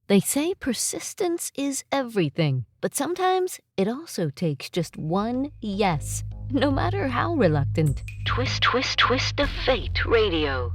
They say persistence is everything, but sometimes it also takes just one yes, no matter how reluctant. Twist, twist, twist of fate radio.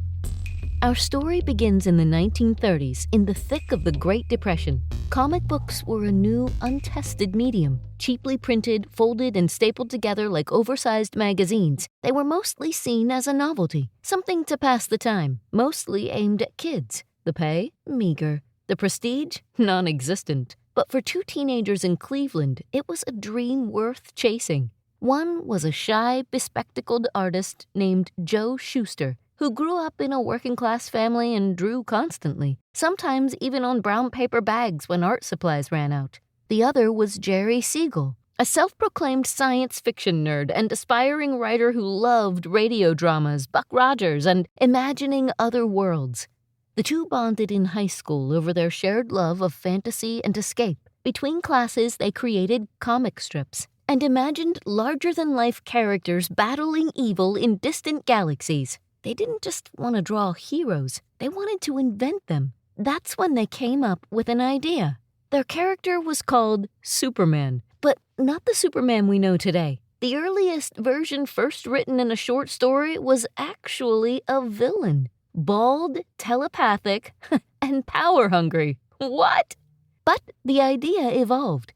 Our story begins in the 1930s, in the thick of the Great Depression. Comic books were a new, untested medium. Cheaply printed, folded, and stapled together like oversized magazines, they were mostly seen as a novelty, something to pass the time, mostly aimed at kids. The pay? Meager. The prestige? Non-existent. But for two teenagers in Cleveland, it was a dream worth chasing. One was a shy, bespectacled artist named Joe Shuster, who grew up in a working-class family and drew constantly, sometimes even on brown paper bags when art supplies ran out. The other was Jerry Siegel, a self-proclaimed science fiction nerd and aspiring writer who loved radio dramas, Buck Rogers, and imagining other worlds. The two bonded in high school over their shared love of fantasy and escape. Between classes, they created comic strips and imagined larger-than-life characters battling evil in distant galaxies. They didn't just want to draw heroes, they wanted to invent them. That's when they came up with an idea. Their character was called Superman, but not the Superman we know today. The earliest version, first written in a short story, was actually a villain. Bald, telepathic, and power-hungry. What? But the idea evolved.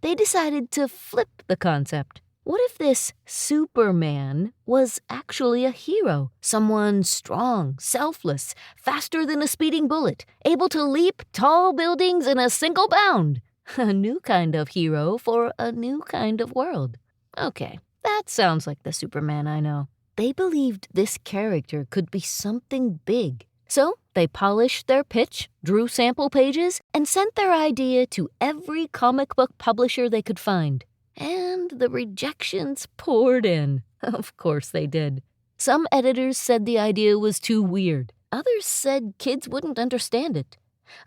They decided to flip the concept. What if this Superman was actually a hero? Someone strong, selfless, faster than a speeding bullet, able to leap tall buildings in a single bound. A new kind of hero for a new kind of world. Okay, that sounds like the Superman I know. They believed this character could be something big. So they polished their pitch, drew sample pages, and sent their idea to every comic book publisher they could find. And the rejections poured in. Of course they did. Some editors said the idea was too weird. Others said kids wouldn't understand it.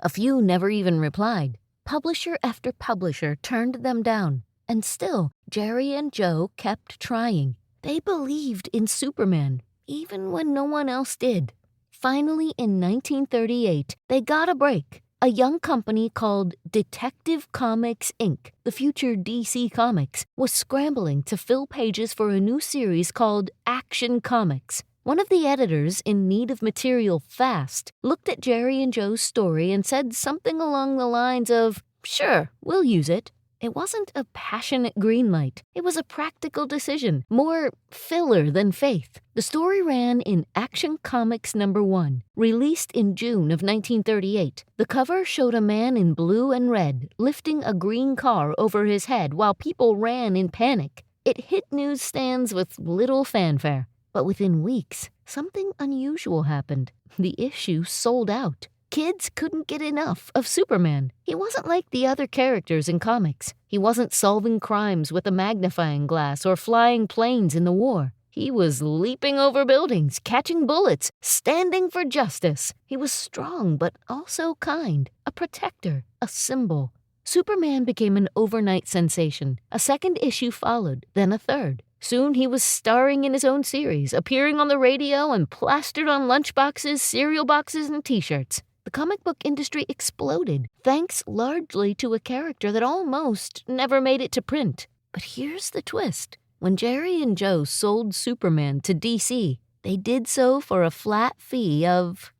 A few never even replied. Publisher after publisher turned them down. And still, Jerry and Joe kept trying. They believed in Superman, even when no one else did. Finally, in 1938, they got a break. A young company called Detective Comics, Inc., the future DC Comics, was scrambling to fill pages for a new series called Action Comics. One of the editors, in need of material fast, looked at Jerry and Joe's story and said something along the lines of, "Sure, we'll use it." It wasn't a passionate green light. It was a practical decision, more filler than faith. The story ran in Action Comics #1, released in June of 1938. The cover showed a man in blue and red lifting a green car over his head while people ran in panic. It hit newsstands with little fanfare. But within weeks, something unusual happened. The issue sold out. Kids couldn't get enough of Superman. He wasn't like the other characters in comics. He wasn't solving crimes with a magnifying glass or flying planes in the war. He was leaping over buildings, catching bullets, standing for justice. He was strong but also kind, a protector, a symbol. Superman became an overnight sensation. A second issue followed, then a third. Soon he was starring in his own series, appearing on the radio and plastered on lunchboxes, cereal boxes, and t-shirts. The comic book industry exploded, thanks largely to a character that almost never made it to print. But here's the twist. When Jerry and Joe sold Superman to DC, they did so for a flat fee of,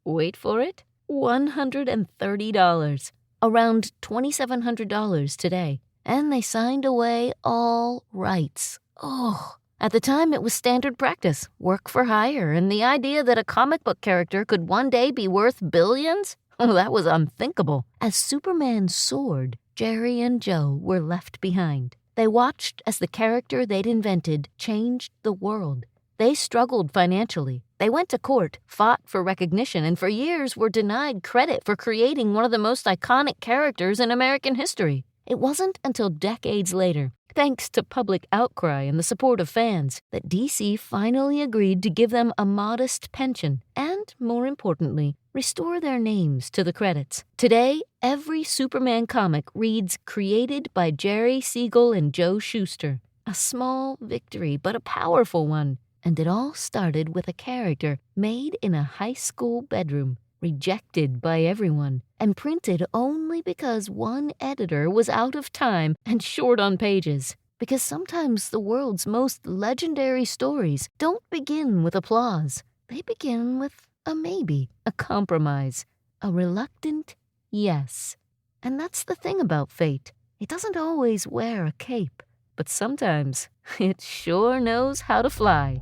wait for it, $130. Around $2,700 today. And they signed away all rights. Oh, at the time it was standard practice, work for hire, and the idea that a comic book character could one day be worth billions? Oh, that was unthinkable. As Superman soared, Jerry and Joe were left behind. They watched as the character they'd invented changed the world. They struggled financially. They went to court, fought for recognition, and for years were denied credit for creating one of the most iconic characters in American history. It wasn't until decades later, thanks to public outcry and the support of fans, that DC finally agreed to give them a modest pension and, more importantly, restore their names to the credits. Today, every Superman comic reads created by Jerry Siegel and Joe Shuster. A small victory, but a powerful one. And it all started with a character made in a high school bedroom. rejected by everyone, and printed only because one editor was out of time and short on pages. Because sometimes the world's most legendary stories don't begin with applause. They begin with a maybe, a compromise, a reluctant yes. And that's the thing about fate. It doesn't always wear a cape, but sometimes it sure knows how to fly.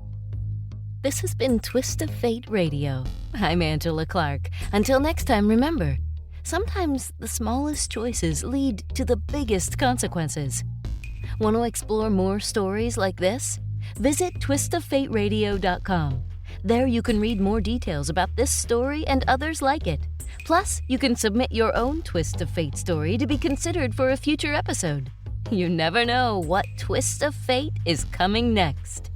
This has been Twist of Fate Radio. I'm Angela Clark. Until next time, remember, sometimes the smallest choices lead to the biggest consequences. Want to explore more stories like this? Visit twistoffateradio.com. There you can read more details about this story and others like it. Plus, you can submit your own Twist of Fate story to be considered for a future episode. You never know what twist of fate is coming next.